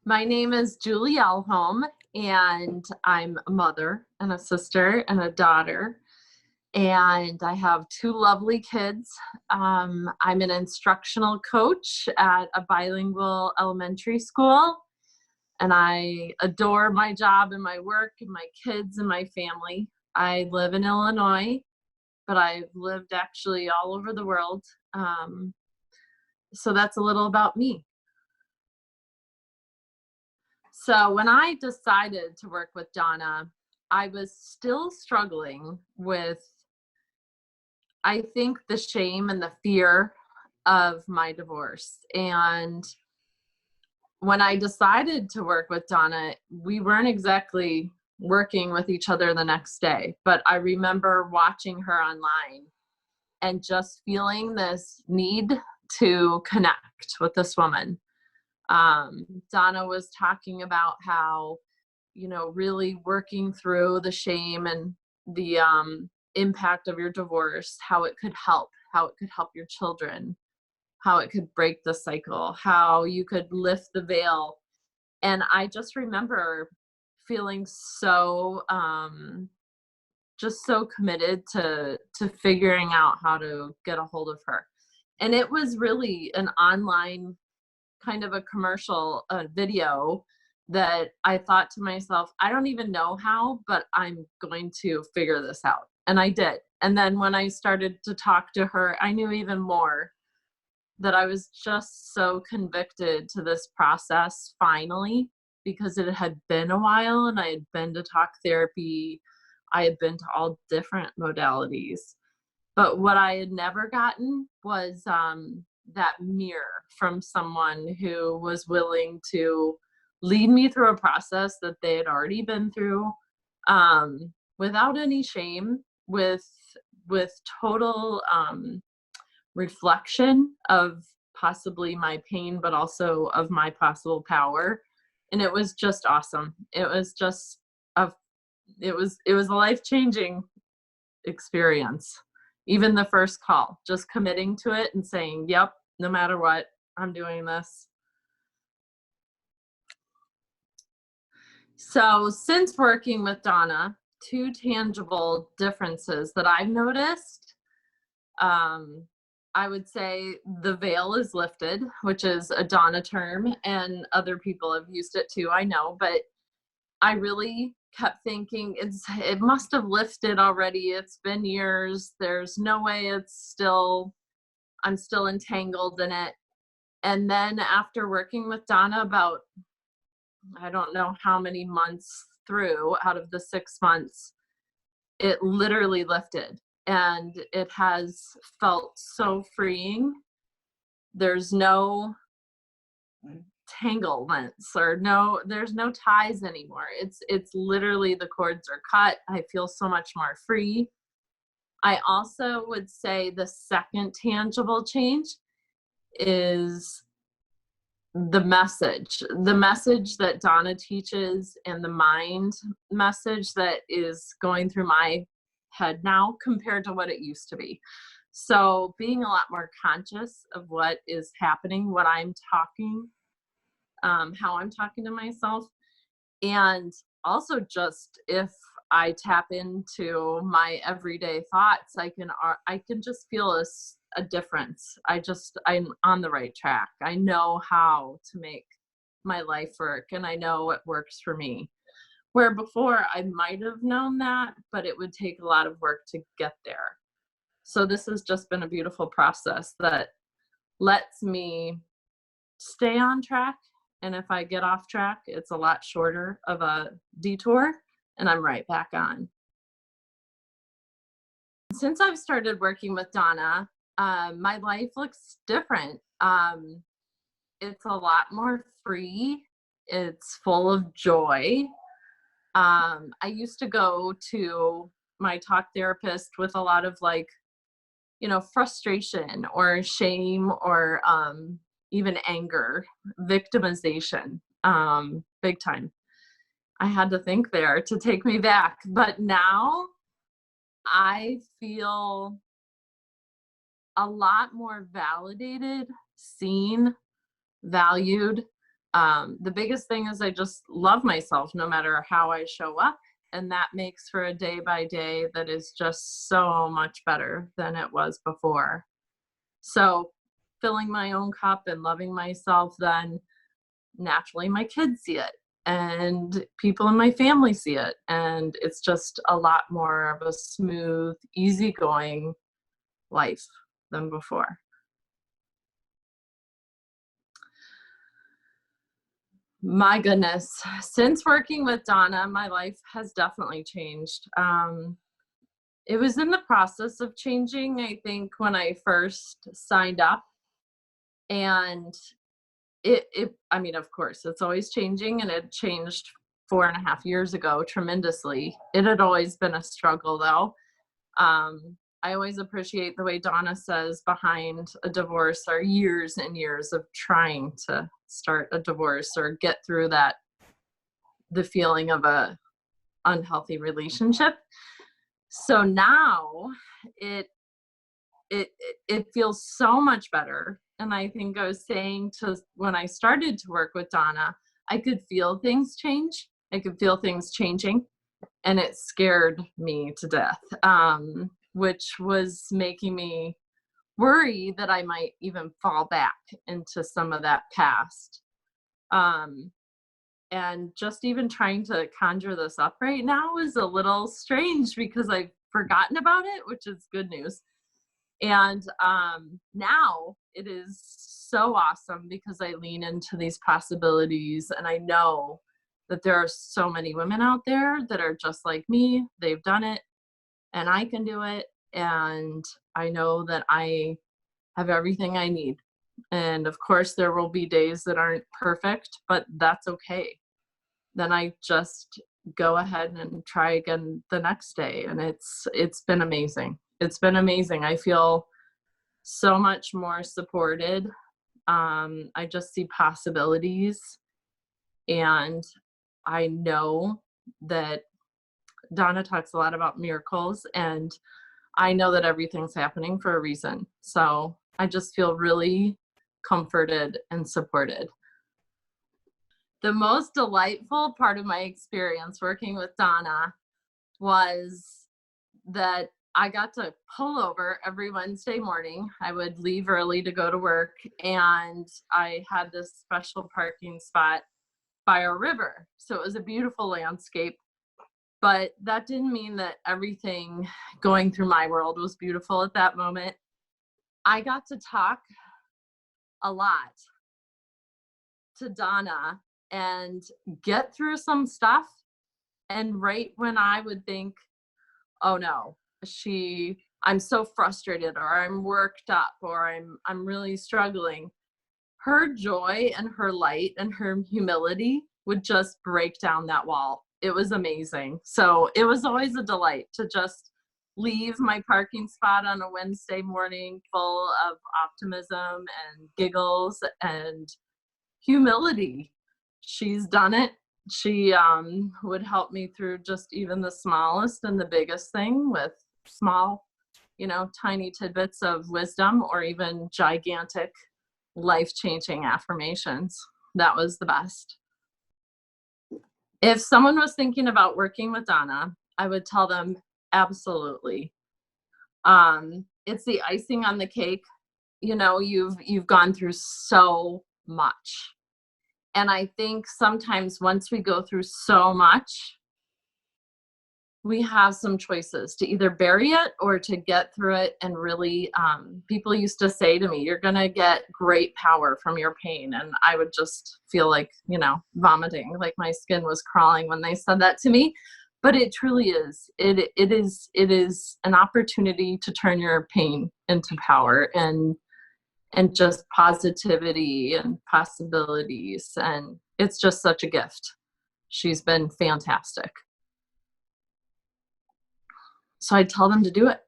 My name is Julie Alhom, and I'm a mother and a sister and a daughter. And I have two lovely kids. I'm an instructional coach at a bilingual elementary school, and I adore my job and my work and my kids and my family. I live in Illinois, but I've lived actually all over the world. So that's a little about me. So when I decided to work with Donna, I was still struggling with, I think, the shame and the fear of my divorce. And when I decided to work with Donna, we weren't exactly working with each other the next day, but I remember watching her online and just feeling this need to connect with this woman. Donna was talking about how, really working through the shame and the impact of your divorce, how it could help your children, how it could break the cycle, how you could lift the veil. And I just remember feeling so, just so committed to figuring out how to get a hold of her. And it was really an online kind of a commercial video that I thought to myself, I don't even know how, but I'm going to figure this out. And I did. And then when I started to talk to her, I knew even more that I was just so convicted to this process finally, because it had been a while and I had been to talk therapy. I had been to all different modalities. But what I had never gotten was that mirror from someone who was willing to lead me through a process that they had already been through, without any shame, with total reflection of possibly my pain, but also of my possible power. And it was just awesome. It was just it was a life-changing experience. Even the first call, just committing to it and saying, yep, no matter what, I'm doing this. So since working with Donna, two tangible differences that I've noticed, I would say the veil is lifted, which is a Donna term, and other people have used it too, I know, but I really kept thinking it must have lifted already. It's been years. There's no way I'm still entangled in it. And then after working with Donna about, I don't know how many months through out of the 6 months, it literally lifted, and it has felt so freeing. There's no tanglements there's no ties anymore. It's literally the cords are cut. I feel so much more free. I also would say the second tangible change is the message that Donna teaches, and the mind message that is going through my head now compared to what it used to be. So being a lot more conscious of what is happening, what I'm talking, how I'm talking to myself. And also, just if I tap into my everyday thoughts, I can just feel a difference. I'm on the right track. I know how to make my life work, and I know what works for me. Where before I might have known that, but it would take a lot of work to get there. So this has just been a beautiful process that lets me stay on track. And if I get off track, it's a lot shorter of a detour, and I'm right back on. Since I've started working with Donna, my life looks different. It's a lot more free. It's full of joy. I used to go to my talk therapist with a lot of frustration or shame or even anger, victimization, big time. I had to think there to take me back. But now I feel a lot more validated, seen, valued. The biggest thing is I just love myself no matter how I show up. And that makes for a day by day that is just so much better than it was before. So filling my own cup and loving myself, then naturally my kids see it and people in my family see it. And it's just a lot more of a smooth, easygoing life than before. My goodness, since working with Donna, my life has definitely changed. It was in the process of changing, I think, when I first signed up. And I mean, of course, it's always changing, and it changed 4.5 years ago tremendously. It had always been a struggle, though. I always appreciate the way Donna says behind a divorce are years and years of trying to start a divorce or get through the feeling of a unhealthy relationship. So now it feels so much better. And I think I was saying when I started to work with Donna, I could feel things change. I could feel things changing, and it scared me to death, which was making me worry that I might even fall back into some of that past. And just even trying to conjure this up right now is a little strange because I've forgotten about it, which is good news. And now it is so awesome because I lean into these possibilities, and I know that there are so many women out there that are just like me. They've done it, and I can do it. And I know that I have everything I need. And of course, there will be days that aren't perfect, but that's okay. Then I just go ahead and try again the next day. And it's been amazing. It's been amazing. I feel so much more supported. I just see possibilities, and I know that Donna talks a lot about miracles, and I know that everything's happening for a reason. So I just feel really comforted and supported. The most delightful part of my experience working with Donna was that I got to pull over every Wednesday morning. I would leave early to go to work, and I had this special parking spot by a river. So it was a beautiful landscape, but that didn't mean that everything going through my world was beautiful at that moment. I got to talk a lot to Donna and get through some stuff. And right when I would think, oh no, I'm so frustrated, or I'm worked up, or I'm really struggling, her joy and her light and her humility would just break down that wall. It was amazing. So it was always a delight to just leave my parking spot on a Wednesday morning full of optimism and giggles and humility. She's done it. She would help me through just even the smallest and the biggest thing with small, tiny tidbits of wisdom, or even gigantic, life-changing affirmations. That was the best. If someone was thinking about working with Donna, I would tell them absolutely. It's the icing on the cake. You've gone through so much. And I think sometimes once we go through so much, we have some choices to either bury it or to get through it. And really, people used to say to me, you're going to get great power from your pain. And I would just feel like, vomiting, like my skin was crawling when they said that to me. But it truly is. It is an opportunity to turn your pain into power and just positivity and possibilities. And it's just such a gift. She's been fantastic. So I tell them to do it.